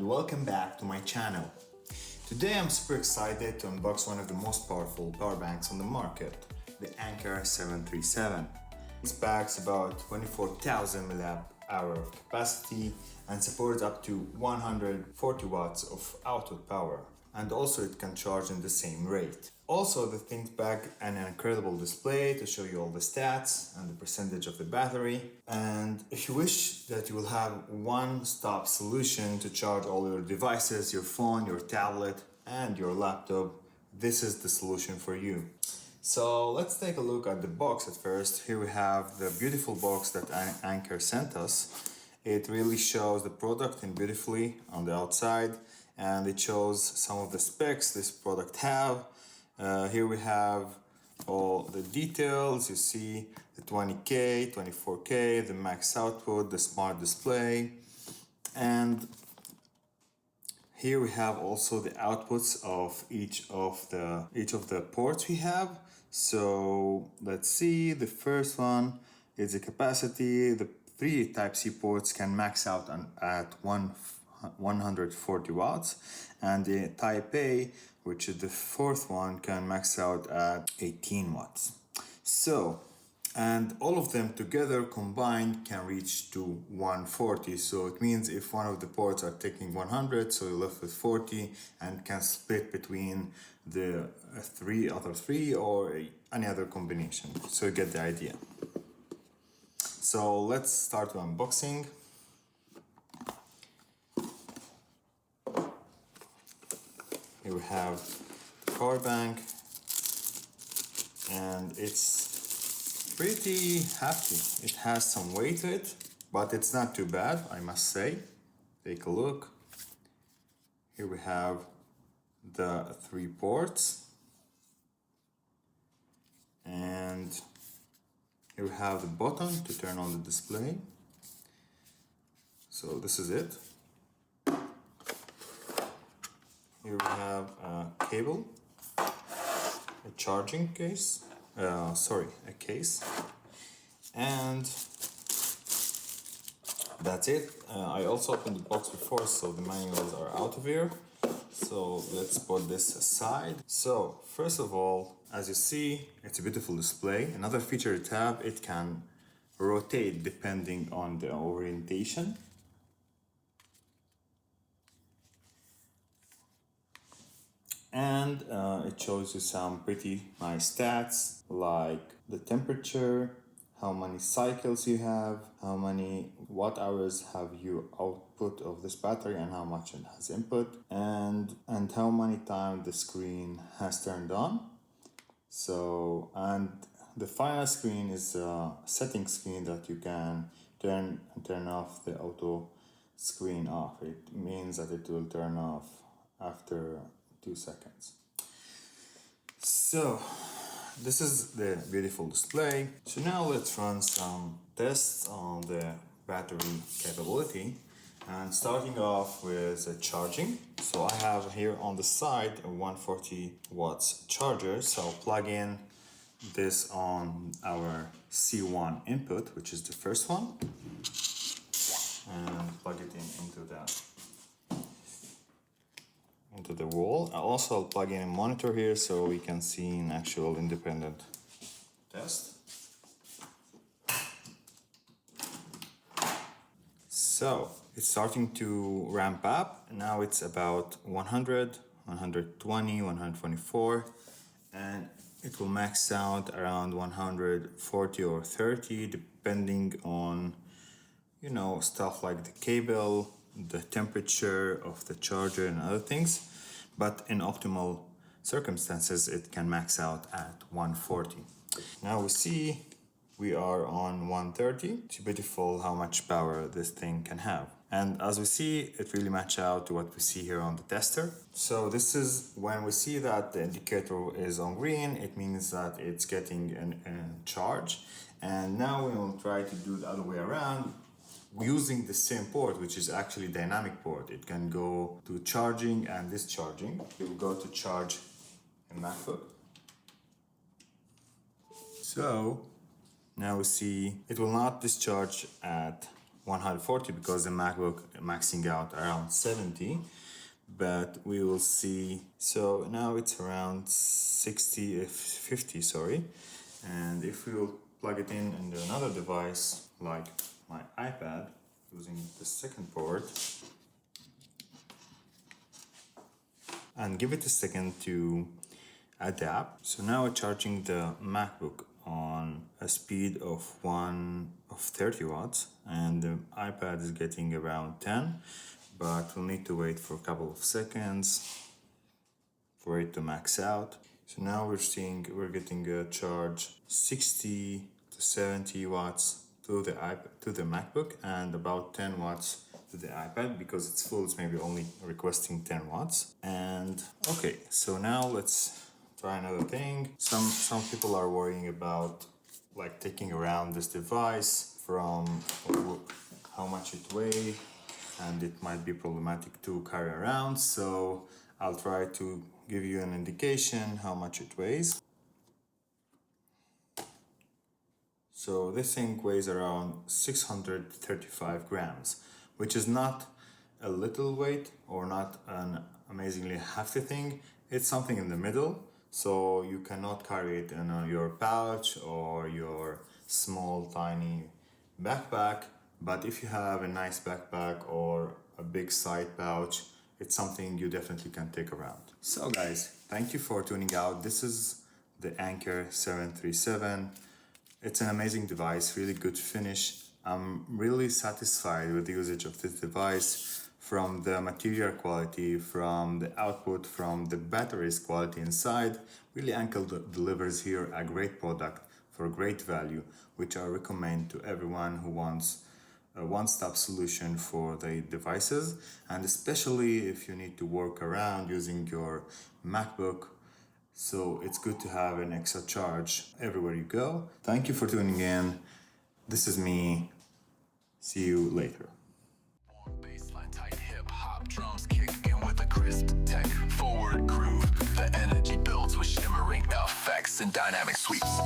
and welcome back to my channel. Today I'm super excited to unbox one of the most powerful power banks on the market, the Anker 737. This packs about 24,000 mAh of capacity and supports up to 140 watts of output power, and also it can charge in the same rate. Also, the thing pack an incredible display to show you all the stats and the percentage of the battery. And if you wish that you will have one-stop solution to charge all your devices, your phone, your tablet, and your laptop, this is the solution for you. So let's take a look at the box at first. Here we have the beautiful box that Anker sent us. It really shows the product in beautifully on the outside, and it shows some of the specs this product have. Here we have all the details. You see the 20K, 24K, the max output, the smart display, and here we have also the outputs of each of the ports we have. So let's see, the first one is the capacity. The 3 Type-C ports can max out at 140 watts, and the Type A, which is the 4th one, can max out at 18 watts. So, and all of them together combined can reach to 140. So it means if one of the ports are taking 100, so you're left with 40 and can split between the other three or any other combination. So you get the idea. So let's start with unboxing. Here we have the power bank, and it's pretty hefty. It has some weight to it, but it's not too bad, I must say. Take a look. Here we have the 3 ports, and here we have the button to turn on the display. So this is it. Here we have a cable, a charging case, a case, and that's it. I also opened the box before, so the manuals are out of here. So let's put this aside. So first of all, as you see, it's a beautiful display. Another feature it have, it can rotate depending on the orientation. And it shows you some pretty nice stats like the temperature, how many cycles you have, how many watt hours have you output of this battery and how much it has input, and how many times the screen has turned on. So, and the final screen is a setting screen that you can turn off the auto screen off. It means that it will turn off after 2 seconds. So this is the beautiful display. So now let's run some tests on the battery capability, and starting off with charging. So I have here on the side a 140 watts charger, so I'll plug in this on our C1 input, which is the first one, and plug it into the wall. I'll plug in a monitor here so we can see an actual independent test. So it's starting to ramp up. Now it's about 100, 120, 124, and it will max out around 140 or 30 depending on, you know, stuff like the cable, the temperature of the charger and other things. But in optimal circumstances, it can max out at 140. Now we see we are on 130. It's beautiful how much power this thing can have. And as we see, it really matches out to what we see here on the tester. So this is when we see that the indicator is on green, it means that it's getting a charge. And now we will try to do the other way around, using the same port, which is actually dynamic port. It can go to charging and discharging. It will go to charge a MacBook. So now we see it will not discharge at 140 because the MacBook maxing out around 70, but we will see. So now it's around 50, sorry. And if we will plug it in into another device like my iPad using the second port and give it a second to adapt. So now we're charging the MacBook on a speed of 30 watts and the iPad is getting around 10, but we'll need to wait for a couple of seconds for it to max out. So now we're getting a charge 60 to 70 watts to the MacBook and about 10 watts to the iPad. Because it's full, it's maybe only requesting 10 watts. And okay, so now let's try another thing. Some people are worrying about like taking around this device from how much it weighs, and it might be problematic to carry around. So I'll try to give you an indication how much it weighs. So this thing weighs around 635 grams, which is not a little weight or not an amazingly hefty thing. It's something in the middle. So you cannot carry it in your pouch or your small tiny backpack. But if you have a nice backpack or a big side pouch, it's something you definitely can take around. So guys, thank you for tuning out. This is the Anker 737. It's an amazing device, really good finish. I'm really satisfied with the usage of this device, from the material quality, from the output, from the battery's quality inside. Really, Anker delivers here a great product for great value, which I recommend to everyone who wants a one-stop solution for the devices, and especially if you need to work around using your MacBook. So it's good to have an extra charge everywhere you go. Thank you for tuning in. This is me. See you later. Baseline tight hip hop drums kick in with a crisp tech forward groove. The energy builds with shimmering effects and dynamic sweeps.